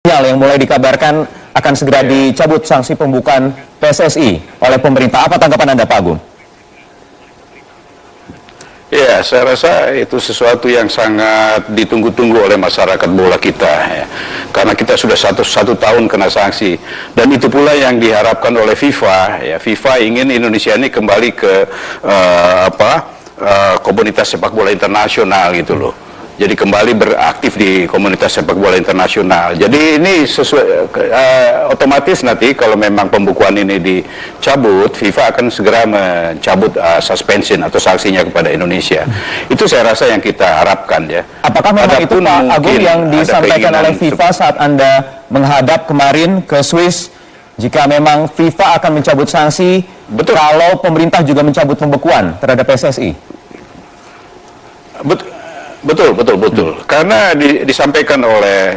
yang mulai dikabarkan akan segera dicabut sanksi pembukaan PSSI oleh pemerintah. Apa tanggapan Anda, Pak Agung? Ya, saya rasa itu sesuatu yang sangat ditunggu-tunggu oleh masyarakat bola kita, ya. Karena kita sudah satu tahun kena sanksi, dan itu pula yang diharapkan oleh FIFA. Ya, FIFA ingin Indonesia ini kembali ke komunitas sepak bola internasional gitu loh. Jadi kembali beraktif di komunitas sepak bola internasional. Jadi ini sesuai otomatis nanti kalau memang pembukuan ini dicabut, FIFA akan segera mencabut suspension atau sanksinya kepada Indonesia. Itu saya rasa yang kita harapkan, ya. Apakah memang itu, Pak Agung, yang disampaikan oleh FIFA saat Anda menghadap kemarin ke Swiss? Jika memang FIFA akan mencabut sanksi, betul, kalau pemerintah juga mencabut pembekuan terhadap PSSI? Betul. Karena disampaikan oleh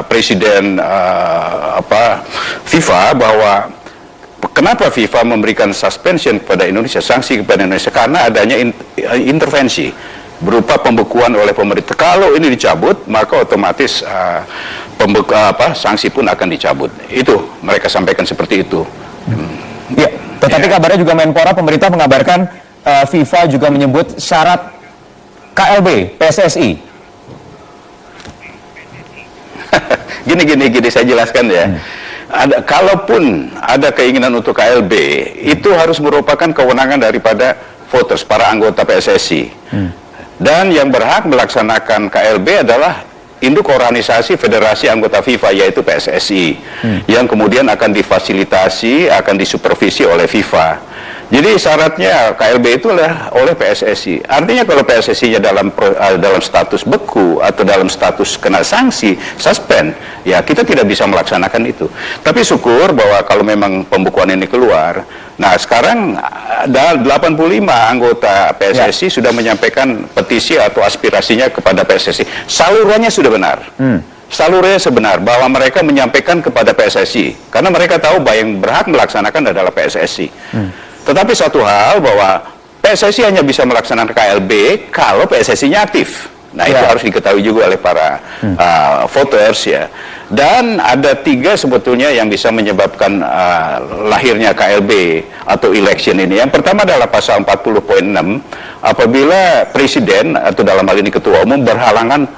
Presiden FIFA bahwa kenapa FIFA memberikan suspension kepada Indonesia, sanksi kepada Indonesia, karena adanya intervensi berupa pembekuan oleh pemerintah. Kalau ini dicabut, maka otomatis sanksi pun akan dicabut. Itu mereka sampaikan seperti itu. Ya, tetapi kabarnya juga Menpora, pemerintah mengabarkan FIFA juga menyebut syarat KLB, PSSI. Gini, saya jelaskan, ya. Kalaupun ada keinginan untuk KLB, itu harus merupakan kewenangan daripada voters, para anggota PSSI. Dan yang berhak melaksanakan KLB adalah induk organisasi federasi anggota FIFA, yaitu PSSI, yang kemudian akan difasilitasi, akan disupervisi oleh FIFA. Jadi syaratnya KLB itu oleh PSSI. Artinya kalau PSSI-nya dalam status beku atau dalam status kena sanksi, suspend, ya kita tidak bisa melaksanakan itu. Tapi syukur bahwa kalau memang pembukuan ini keluar, nah sekarang 85 anggota PSSI sudah menyampaikan petisi atau aspirasinya kepada PSSI. Salurannya sudah benar. Salurnya sebenar bahwa mereka menyampaikan kepada PSSI, karena mereka tahu bahwa yang berhak melaksanakan adalah PSSI. Tetapi satu hal bahwa PSSI hanya bisa melaksanakan KLB kalau PSSI-nya aktif. Nah, itu harus diketahui juga oleh para voters, ya. Dan ada 3 sebetulnya yang bisa menyebabkan lahirnya KLB atau election ini. Yang pertama adalah pasal 40.6, apabila presiden atau dalam hal ini ketua umum berhalangan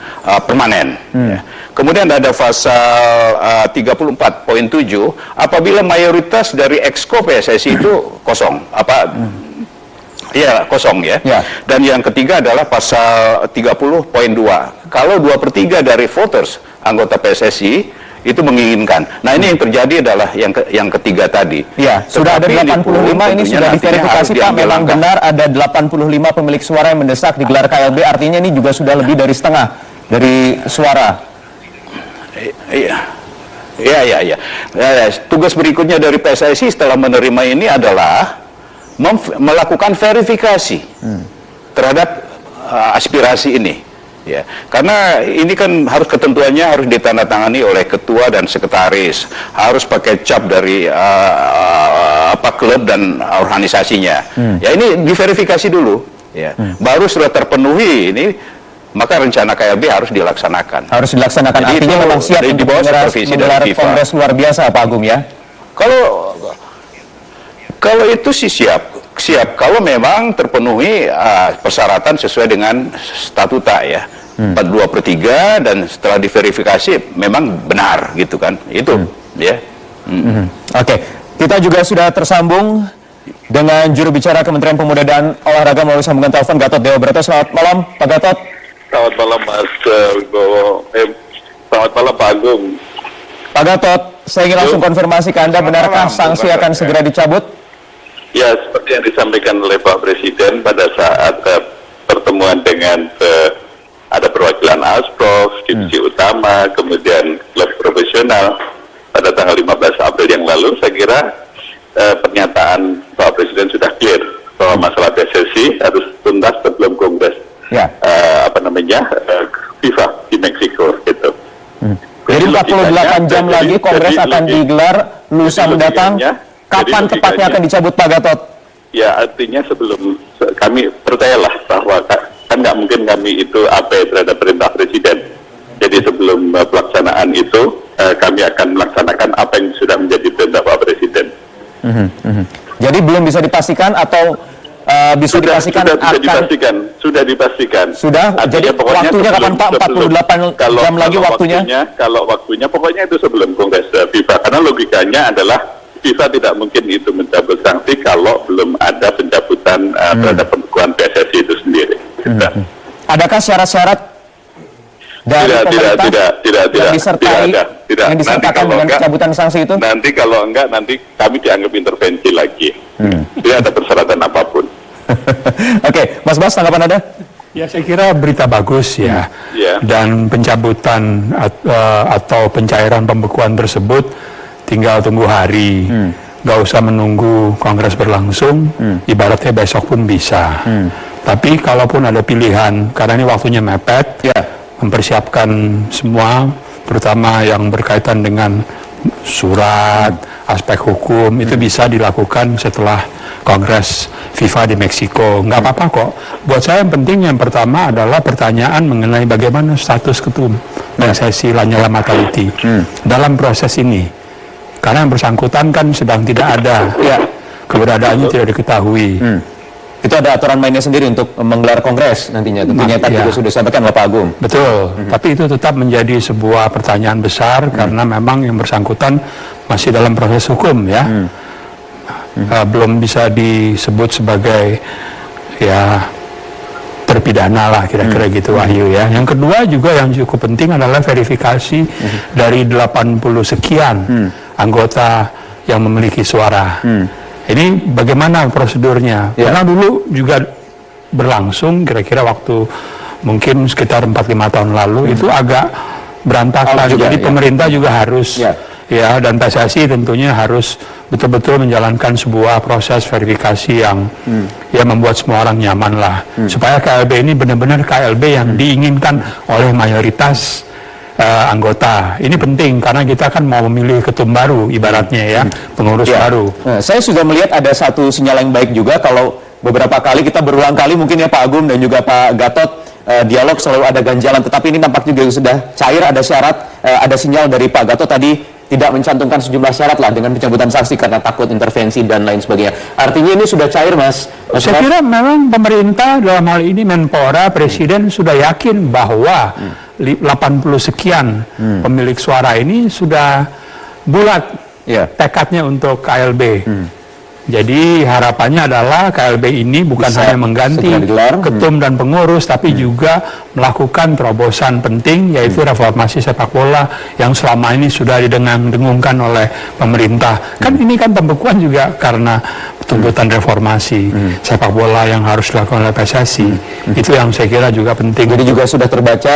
permanen. Ya. Kemudian ada pasal 34.7, apabila mayoritas dari exco PSSI itu kosong, kosong, ya. Dan yang ketiga adalah pasal 30.2, kalau 2/3 dari voters anggota PSSI itu menginginkan. Nah, ini yang terjadi adalah yang ketiga tadi. Ya, sudah ada 85, ini sudah diverifikasi, Pak. Memang benar ada 85 pemilik suara yang mendesak digelar KLB, artinya ini juga sudah lebih dari setengah dari suara. Iya. Tugas berikutnya dari PSSI setelah menerima ini adalah melakukan verifikasi terhadap aspirasi ini. Ya, karena ini kan harus ketentuannya harus ditandatangani oleh ketua dan sekretaris, harus pakai cap dari klub dan organisasinya. Ya, ini diverifikasi dulu. Ya, baru sudah terpenuhi ini, maka rencana KLB harus dilaksanakan. Harus dilaksanakan. Jadi artinya memang siap di bawah supervisi dari Kongres luar biasa, Pak Agung, ya. Kalau itu sih siap. Kalau memang terpenuhi persyaratan sesuai dengan statuta, ya. 4/2/3, dan setelah diverifikasi memang benar gitu kan. Itu ya. Oke. Kita juga sudah tersambung dengan juru bicara Kementerian Pemuda dan Olahraga melalui sambungan telepon, Gatot Dewa Broto. Selamat malam, Pak Gatot. Selamat malam, Mas Wibowo. Selamat malam, Pak Agung. Pak Gatot, saya ingin langsung konfirmasi ke Anda, benarkah sanksi akan segera dicabut? Ya, seperti yang disampaikan oleh Pak Presiden pada saat pertemuan dengan ada perwakilan Asprof, divisi utama, kemudian klub profesional pada tanggal 15 April yang lalu, saya kira pernyataan Pak Presiden sudah clear bahwa masalah PSSI harus tuntas sebelum Kongres FIFA di Meksiko gitu. Jadi 48 jam lagi Kongres akan digelar lusa mendatang. Kapan tepatnya akan dicabut, Pak Gatot? Ya, artinya sebelum kami percayalah bahwa kan nggak mungkin kami itu abai terhadap perintah Presiden. Jadi sebelum pelaksanaan itu, kami akan melaksanakan apa yang sudah menjadi perintah Pak Presiden. Jadi belum bisa dipastikan atau bisa dipastikan sudah dipastikan. Sudah. Jadi waktunya kapan Pak? 48 jam lagi waktunya? Kalau waktunya pokoknya itu sebelum Kongres FIFA. Karena logikanya adalah FIFA tidak mungkin itu mencabut sanksi kalau belum ada pencabutan terhadap pembekuan PSSI itu sendiri. Adakah syarat-syarat dari pemerintah yang disertakan dengan pencabutan sanksi itu? Nanti kalau enggak, nanti kami dianggap intervensi lagi. Tidak ada persyaratan apapun. Oke, Mas Bas, tanggapan Anda? Ya, saya kira berita bagus ya. Dan pencabutan atau pencairan pembekuan tersebut tinggal tunggu hari. Nggak usah menunggu Kongres berlangsung, ibaratnya besok pun bisa. Tapi kalaupun ada pilihan, karena ini waktunya mepet, mempersiapkan semua, terutama yang berkaitan dengan surat, aspek hukum, itu bisa dilakukan setelah Kongres FIFA di Meksiko. Nggak apa-apa kok. Buat saya yang penting yang pertama adalah pertanyaan mengenai bagaimana status ketum PSSI Lanyala Mataliti dalam proses ini. Karena yang bersangkutan kan sedang tidak ada, keberadaannya tidak diketahui. Itu ada aturan mainnya sendiri untuk menggelar kongres nantinya. Tentunya tadi juga sudah disampaikan oleh Pak Agung. Betul, tapi itu tetap menjadi sebuah pertanyaan besar karena memang yang bersangkutan masih dalam proses hukum ya. Belum bisa disebut sebagai ya terpidana lah kira-kira gitu Wahyu ya. Yang kedua juga yang cukup penting adalah verifikasi dari 80 sekian anggota yang memiliki suara. Ini bagaimana prosedurnya? Karena dulu juga berlangsung kira-kira waktu mungkin sekitar 4-5 tahun lalu itu agak berantakan. Jadi pemerintah juga harus dan PSSI tentunya harus betul-betul menjalankan sebuah proses verifikasi yang membuat semua orang nyaman lah. Supaya KLB ini benar-benar KLB yang diinginkan oleh mayoritas anggota. Ini penting karena kita kan mau memilih ketum baru ibaratnya pengurus baru. Saya sudah melihat ada satu sinyal yang baik juga kalau beberapa kali kita berulang kali mungkin ya Pak Agung dan juga Pak Gatot dialog selalu ada ganjalan, tetapi ini nampak juga sudah cair, ada syarat, ada sinyal dari Pak Gatot tadi tidak mencantumkan sejumlah syarat lah dengan pencabutan sanksi karena takut intervensi dan lain sebagainya. Artinya ini sudah cair, Mas. Saya kira memang pemerintah dalam hal ini Menpora, Presiden sudah yakin bahwa 80 sekian pemilik suara ini sudah bulat tekadnya untuk KLB. Jadi harapannya adalah KLB ini bukan hanya mengganti ketum dan pengurus, tapi juga melakukan terobosan penting, yaitu reformasi sepak bola yang selama ini sudah didengung-dengungkan oleh pemerintah. Kan ini kan pembekuan juga karena tuntutan reformasi sepak bola yang harus dilakukan oleh PSSI. Itu yang saya kira juga penting. Jadi juga sudah terbaca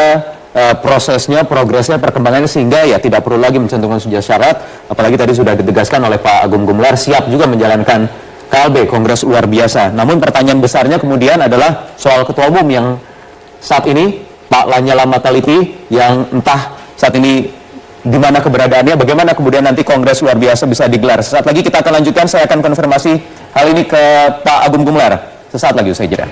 prosesnya, progresnya, perkembangannya, sehingga ya tidak perlu lagi mencantumkan sejumlah syarat. Apalagi tadi sudah ditegaskan oleh Pak Agung Gumelar siap juga menjalankan KLB, Kongres Luar Biasa. Namun pertanyaan besarnya kemudian adalah soal ketua umum yang saat ini Pak Lanyala Mataliti, yang entah saat ini di mana keberadaannya, bagaimana kemudian nanti Kongres Luar Biasa bisa digelar. Sesaat lagi kita akan lanjutkan, saya akan konfirmasi hal ini ke Pak Agung Gumelar. Sesaat lagi usai jeda.